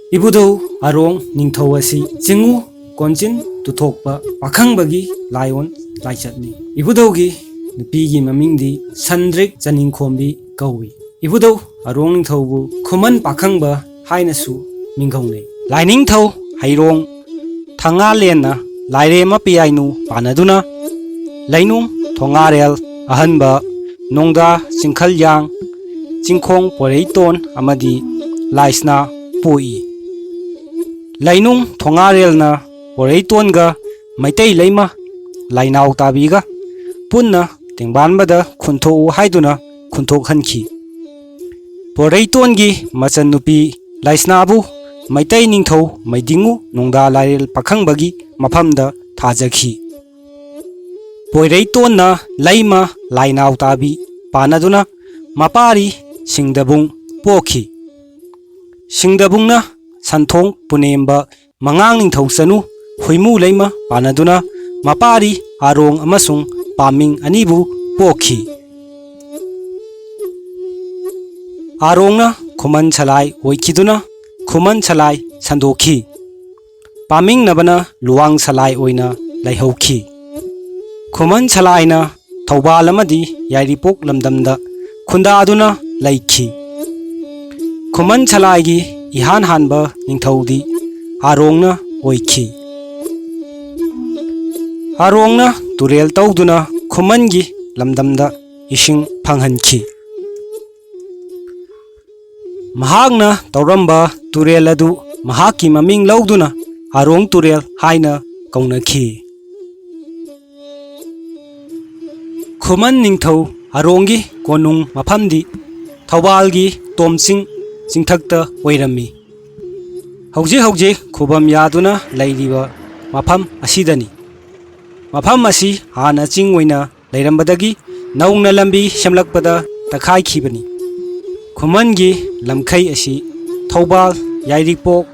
Ibudau arong ningthau asi jingu konjin tuthokpa pakhangba gi lion laichatni. Ibudau gi nupi gi mamingdi Sandrik Janingkhombi kawi. Ibudau arong ningthau bu khuman pakhangba hainasu mingkhaunei. Lai ningthau hairong thanga lenna laire ma piyainu panaduna lainung thongarel ahanba nongda chingkhalyang chingkhong poreiton amadi laisna poi. Lainung thongarelna poreitonga maitai leima lainau tabiga punna tingbanbada khunthou haiduna khunthok hanki. Poreitongi machanupi laisnabu maitai ningthau maidingu nongda lairel pakhangbagi mafamda thajaki. Poreitonna laima lainau tabi panaduna mapari Singdabung pokhi. Singdabungna santhong punemba mangang ningthau sanu huimu leima panaduna mapari arong amasung paming anibu pokhi. Arongna khuman chalai oikiduna khuman chalai sandokhi. Paming nabana luang salai oina laihauki. Khuman chalaina Thoubal amadi Yairipok lamdamda khunda aduna laiki. Khuman chalaigi ihan hanba ningthaudi arongna oiki. Arongna turel tauduna khumangi lamdamda ising phanghanki. Mahakna tauramba turel adu mahaki maming lauduna arong turel haina kaunaki. Khuman ningthau arongi konung mafamdi Thoubalgi Tomsing chingthakta oirami. Hauji khubam yaduna lairiba mafam asidani. Mafam asi hana ching oina lairambadagi naungna lambi semlakpada takhai khibani. Khumangi lamkhai asi Thoubal, Yairipok,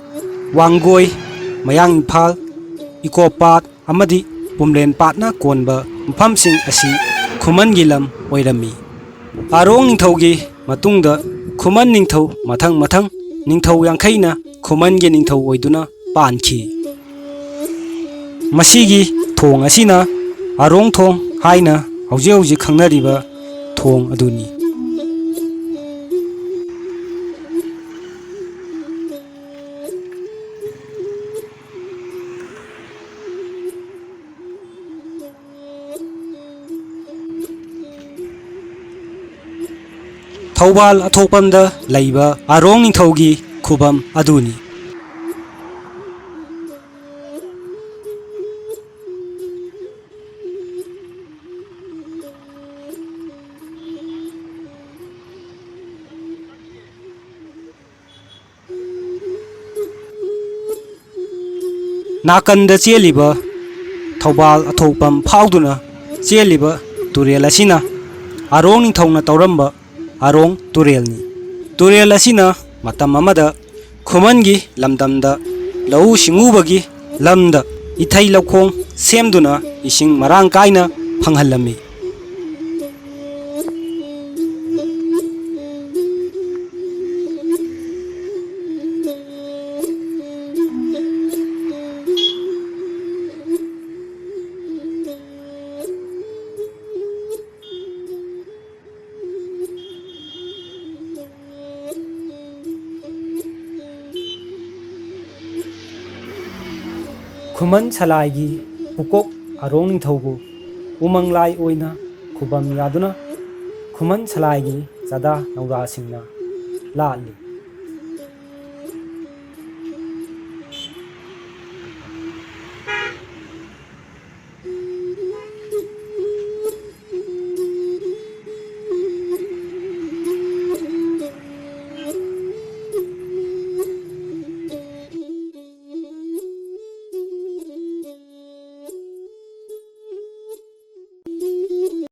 Wangoi, Mayang Imphal, Ikopat amadi Pumlen patna konba mafamsing asi Khumangi lam oirami. Arong ningthaugi matungda Khuman ningthau mathang ningthau yangkhaina Khumangi ningthau oiduna panki. Masigi thong asina arong thong haina hauji khangnariba thong aduni. Thoubal athokpamda laiba arong ningthaugi khubam aduni. Nakanda cheliba Thoubal athokpam phauduna cheliba turel asina arong ningthauna tauramba arong turelni. Turel asina matam amada Khumangi lamdamda lau singubagi lamda ithai lakhong semduna ising marang kaina phanghalami. Khuman chalaigi pukok arong ningthaubu umanglai oina khubam yaduna Khuman chalaigi chada naura singna laali.